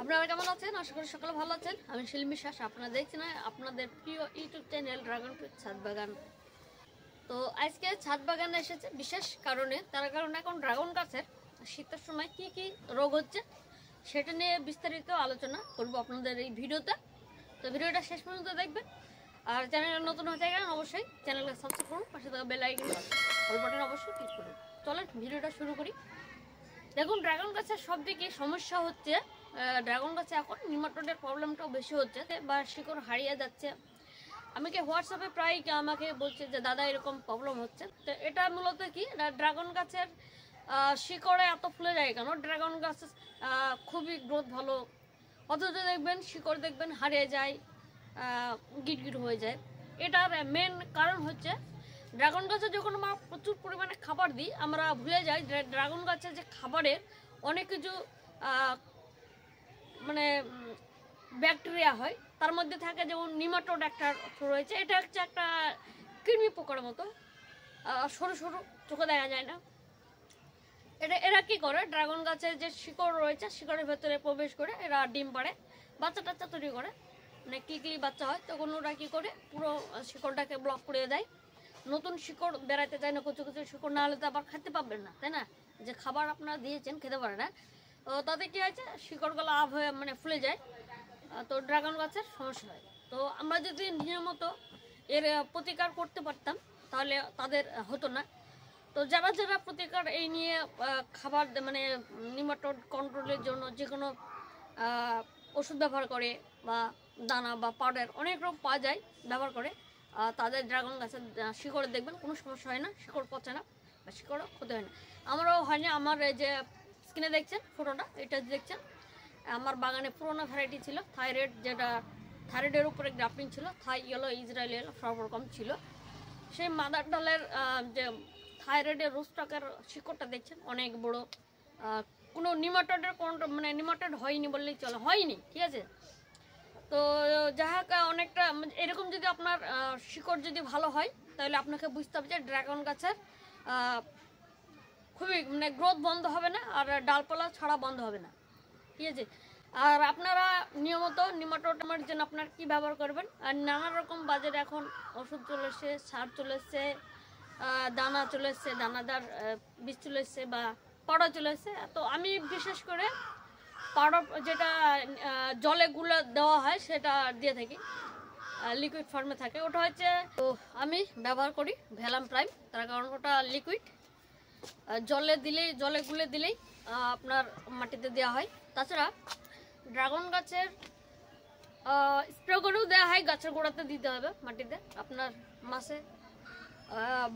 আপনারা কেমন আছেন? আশা করি সকলে ভালো আছেন। আমি শিল্পী বিশ্বাস, আপনারা দেখছেন আপনাদের প্রিয় ইউটিউব চ্যানেল ড্রাগন ফ্রুট ছাদ বাগান। তো আজকে ছাদ বাগানে এসেছে বিশেষ কারণে, তার কারণে এখন ড্রাগন গাছের শীতের সময় কি কি রোগ হচ্ছে সেটা নিয়ে বিস্তারিত আলোচনা করব আপনাদের এই ভিডিওতে। তো ভিডিওটা শেষ পর্যন্ত দেখবেন। আর চ্যানেলে নতুন হয়ে যায় অবশ্যই চ্যানেলকে সাবস্ক্রাইব করুন, পাশে থাকা বেল আইকন অল বাটন অবশ্যই ক্লিক করুন। চলেন ভিডিওটা শুরু করি। দেখুন, ড্রাগন গাছের সব থেকে সমস্যা হচ্ছে ড্রাগন গাছে এখন নিমাটোডের প্রবলেমটাও বেশি হচ্ছে বা শিকড় হারিয়ে যাচ্ছে। আমাকে হোয়াটসঅ্যাপে প্রায় আমাকে বলছে যে দাদা এরকম প্রবলেম হচ্ছে। তো এটা মূলত কি, ড্রাগন গাছের শিকড়ে এত ফুলে যায় কেন? ড্রাগন গাছ খুবই গ্রোথ ভালো, অথচ দেখবেন শিকড় দেখবেন হারিয়ে যায়, গিটগিট হয়ে যায়। এটার মেন কারণ হচ্ছে ড্রাগন গাছে যখন আমরা প্রচুর পরিমাণে খাবার দিই, আমরা ভুলে যাই ড্রাগন গাছের যে খাবারের অনেক কিছু মানে ব্যাকটেরিয়া হয়, তার মধ্যে থাকে যেমন নিমাটোড একটা রয়েছে। এটা হচ্ছে একটা কৃমি পোকার মতো, সরু সরু, চোখে দেখা যায় না। এরা কি করে, ড্রাগন গাছের যে শিকড় রয়েছে শিকড়ের ভেতরে প্রবেশ করে এরা ডিম পাড়ে, বাচ্চা টাচ্চা তৈরি করে। মানে কি বাচ্চা হয় তখন ওরা কি করে পুরো শিকড়টাকে ব্লক করে দেয়, নতুন শিকড় বেড়াতে চায় না। কিছু কিছু শিকড় না হলে তো আবার খেতে পারবেন না, তাই না? যে খাবার আপনারা দিয়েছেন খেতে পারে না, তো তাতে কি হয়েছে শিকড়গুলো আভ হয়ে মানে ফুলে যায়, তো ড্রাগন গাছের সমস্যা হয়। তো আমরা যদি নিয়মিত এর প্রতিকার করতে পারতাম তাহলে তাদের হতো না। তো যারা যারা প্রতিকার এই নিয়ে খাবার মানে নিমাটোড কন্ট্রোলের জন্য যে কোনো ওষুধ ব্যবহার করে বা দানা বা পাউডার অনেক রকম পাওয়া যায় ব্যবহার করে, তাদের ড্রাগন গাছের শিকড়ে দেখবেন কোনো সমস্যা হয় না, শিকড় পচে না বা শিকড়ও ক্ষতি হয় না। আমারও হয় না। আমার এই যে স্ক্রিনে দেখছেন ফটোটা, এটা দেখছেন আমার বাগানে পুরোনো ভ্যারাইটি ছিল থাইরয়েড, যেটা থাইরয়েডের উপরে গ্রাফটিং ছিল, থাই ইয়েলো, ইসরায়েল ইয়েলো সব রকম ছিল। সেই মাদার ডালের যে থাইরয়েডের রুস্টকের শিকড়টা দেখছেন অনেক বড়, কোনো নিমাটোডের মানে নিমাটোড হয়নি বললেই চলে, হয়নি, ঠিক আছে। তো যাই হোক, অনেকটা এরকম যদি আপনার শিকড় যদি ভালো হয় তাহলে আপনাকে বুঝতে হবে যে ড্রাগন গাছের খুবই মানে গ্রোথ বন্ধ হবে না আর ডালপালা ছাড়া বন্ধ হবে না, ঠিক আছে। আর আপনারা নিয়মিত নিমাটোডের জন্য আপনার কি ব্যবহার করবেন, আর নানা রকম বাজারে এখন ওষুধ চলে এসছে, সার চলে এসছে, দানা চলে এসছে, দানাদার বীজ চলে এসছে বা পাউডার চলে এসছে। তো আমি বিশেষ করে পাউডার যেটা জলে গুলে দেওয়া হয় সেটা দিয়ে থাকি, লিকুইড ফর্মে থাকে, ওটা হচ্ছে। তো আমি ব্যবহার করি ভ্যালাম প্রাইম, তার কারণ ওটা লিকুইড, জলে গুলে দিলেই আপনার মাটিতে দেওয়া হয়। তাছাড়া ড্রাগন গাছের স্প্রে করেও দেওয়া হয়, গাছের গোড়াতে দিতে হবে মাটিতে। আপনার মাসে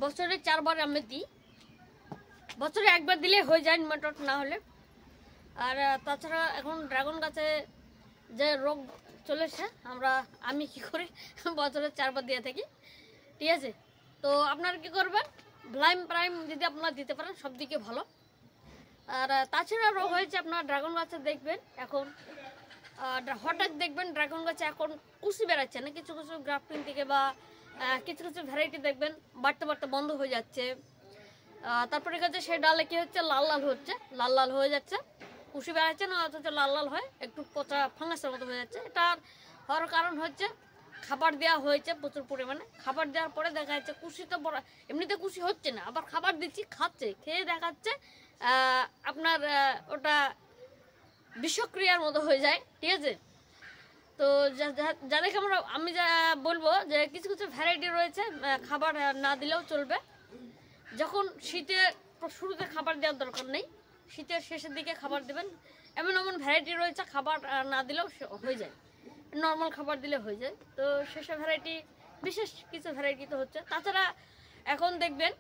বছরে 4 বার আমি দিই, বছরে 1 বার দিলে হয়ে যায় নিমাটোড না হলে। আর তাছাড়া এখন ড্রাগন গাছে যে রোগ চলেছে আমি কি করি বছরে 4 বার দিয়ে থাকি, ঠিক আছে। তো আপনারা কি করবেন, ভ্যালাম প্রাইম যদি আপনারা দিতে পারেন সব দিকে ভালো। আর তাছাড়া রোগ হয়েছে আপনার ড্রাগন গাছে দেখবেন এখন হঠাৎ দেখবেন ড্রাগন গাছে এখন কুশি বেড়াচ্ছে না, কিছু কিছু গ্রাফটিং থেকে বা কিছু কিছু ভ্যারাইটি দেখবেন বাড়তে বাড়তে বন্ধ হয়ে যাচ্ছে। তারপরে কাছে সেই ডালে কি হচ্ছে, লাল লাল হয়ে যাচ্ছে, কুশি বেড়াচ্ছে না অথচ লাল লাল হয়, একটু পচা ফাঙ্গাসের মতো হয়ে যাচ্ছে। এটা হওয়ার কারণ হচ্ছে খাবার দেওয়া হয়েছে প্রচুর পরিমাণে, খাবার দেওয়ার পরে দেখা যাচ্ছে কুশি তো বড়, এমনিতে কুশি হচ্ছে না, আবার খাবার দিচ্ছি খাচ্ছে, খেয়ে দেখাচ্ছে আপনার ওটা বিষক্রিয়ার মতো হয়ে যায়, ঠিক আছে। তো যাদেরকে আমি যা বলবো যে কিছু কিছু ভ্যারাইটি রয়েছে খাবার না দিলেও চলবে। যখন শীতে শুরুতে খাবার দেওয়ার দরকার নেই, শীতের শেষের দিকে খাবার দেবেন। এমন ভ্যারাইটি রয়েছে খাবার না দিলেও হয়ে যায়, নর্মাল খাবার দিলে হয়ে যায়। তো সেসব ভ্যারাইটি, বিশেষ কিছু ভ্যারাইটি তো হচ্ছে। তাছাড়া এখন দেখবেন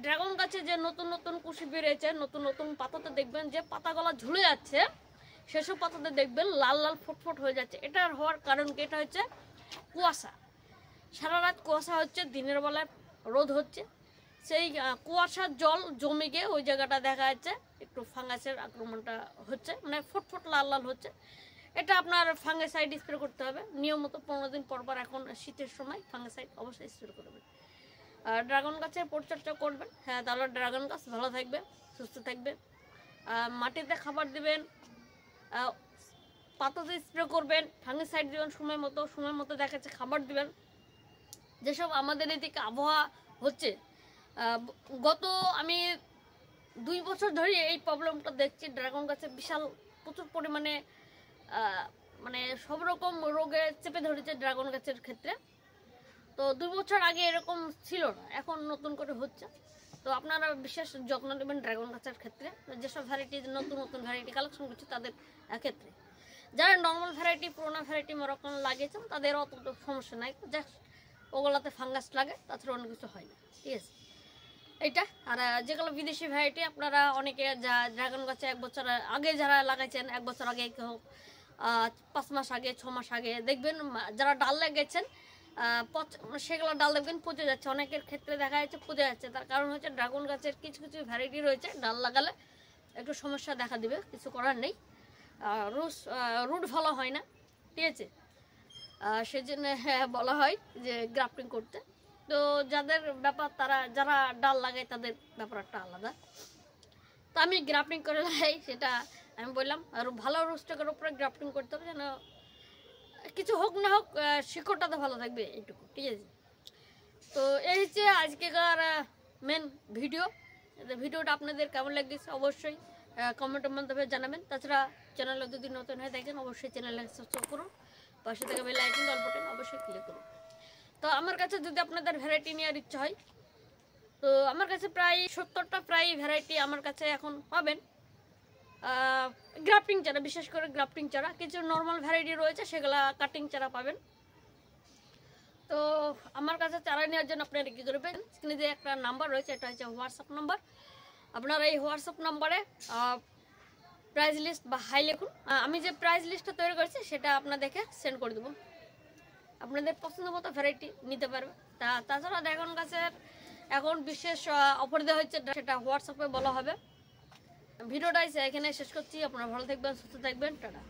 ড্রাগন গাছে যে নতুন নতুন কুশি বেরিয়েছে, নতুন নতুন পাতাতে দেখবেন যে পাতাগুলো ঝুলে যাচ্ছে, সেসব পাতাতে দেখবেন লাল লাল ফুটফুট হয়ে যাচ্ছে। এটার হওয়ার কারণ কি, এটা হচ্ছে কুয়াশা, সারা রাত কুয়াশা হচ্ছে, দিনের বেলায় রোদ হচ্ছে, সেই কুয়াশার জল জমে গিয়ে ওই জায়গাটা দেখা যাচ্ছে একটু ফাঙ্গাসের আক্রমণটা হচ্ছে, মানে ফুটফুট লাল লাল হচ্ছে। এটা আপনার ফাঙ্গিসাইড স্প্রে করতে হবে নিয়মিত 15 দিন পর পর। এখন শীতের সময় ফাঙ্গিসাইড অবশ্যই স্প্রে করবেন। আর ড্রাগন গাছের পরিচর্যা করবেন, হ্যাঁ, তাহলে ড্রাগন গাছ ভালো থাকবে, সুস্থ থাকবে। মাটিতে খাবার দিবেন পাতাতে স্প্রে করবেন, ফাঙ্গিসাইড দিবেন সময় মতো দেখা যাচ্ছে খাবার দিবেন। যেসব আমাদের এদিকে আবহাওয়া হচ্ছে, গত আমি 2 বছর ধরে এই প্রবলেমটা দেখছি। ড্রাগন গাছে বিশাল প্রচুর পরিমাণে মানে সব রকম রোগে চেপে ধরেছে ড্রাগন গাছের ক্ষেত্রে। তো 2 বছর আগে এরকম ছিল না, এখন নতুন করে হচ্ছে। তো আপনারা বিশেষ যত্ন নেবেন ড্রাগন গাছের ক্ষেত্রে। যেসব ভ্যারাইটি নতুন ভ্যারাইটি কালেকশন করছে তাদের ক্ষেত্রে, যারা নর্মাল ভ্যারাইটি পুরোনো ভ্যারাইটি মরক্কন লাগিয়েছেন তাদের অত সমস্যা নাই, জাস্ট ওগুলোতে ফাঙ্গাস লাগে, তাছাড়া অন্য কিছু হয় না, ঠিক আছে এইটা। আর যেগুলো বিদেশি ভ্যারাইটি আপনারা অনেকে যা ড্রাগন গাছে 1 বছর আগে যারা লাগাইছেন, 1 বছর আগে কেউ 5 মাস আগে 6 মাস আগে, দেখবেন যারা ডাল লাগিয়েছেন সেগুলো ডাল দেখবেন পচে যাচ্ছে। অনেকের ক্ষেত্রে দেখা যাচ্ছে পচে যাচ্ছে, তার কারণ হচ্ছে ড্রাগন গাছের কিছু ভ্যারাইটি রয়েছে ডাল লাগালে একটু সমস্যা দেখা দিবে, কিছু করার নেই, রুট ভালো হয় না, ঠিক আছে। সেজন্য বলা হয় যে গ্রাফটিং করতে। তো যাদের ব্যাপার তারা যারা ডাল লাগায় তাদের ব্যাপারটা আলাদা। তো আমি গ্রাফটিং করে লাগাই, সেটা আমি বললাম। আর ভালো রোস্টেকের উপরে গ্রাফটিং করতে হবে, যেন কিছু হোক না হোক শিকড়টা তো ভালো থাকবে, এইটুকু, ঠিক আছে। তো এই হচ্ছে আজকেকার মেন ভিডিওটা আপনাদের কেমন লাগছে অবশ্যই কমেন্টের মাধ্যমে জানাবেন। তাছাড়া চ্যানেলে যদি নতুন হয়ে থাকেন অবশ্যই চ্যানেলে সাবস্ক্রাইব করুন, পাশে থেকে বেল আইকন অল বাটন অবশ্যই ক্লিক করুন। তো আমার কাছে যদি আপনাদের ভ্যারাইটি নেওয়ার ইচ্ছা হয়, তো আমার কাছে প্রায় 70টা ভ্যারাইটি আমার কাছে এখন পাবেন। গ্রাফটিং চারা, বিশেষ করে গ্রাফটিং চারা, কিছু নর্মাল ভ্যারাইটি রয়েছে সেগুলা কাটিং চারা পাবেন। তো আমার কাছে চারা নেওয়ার জন্য আপনারা কী করবেন, স্ক্রিনে যে একটা নাম্বার রয়েছে, এটা হচ্ছে হোয়াটসঅ্যাপ নাম্বার। আপনারা এই হোয়াটসঅ্যাপ নাম্বারে প্রাইস লিস্ট বা হাই লিখুন। আমি যে প্রাইস লিস্টটা তৈরি করেছি সেটা আপনাদেরকে সেন্ড করে দেবো, আপনাদের পছন্দ মতো ভ্যারাইটি নিতে পারবে। তাছাড়া ড্রাগন গাছের এখন বিশেষ অফার দেওয়া হচ্ছে, সেটা হোয়াটসঅ্যাপে বলা হবে। ভিডিওটা এখানে শেষ করছি। আপনারা ভালো থাকবেন, সুস্থ থাকবেন, টাটা।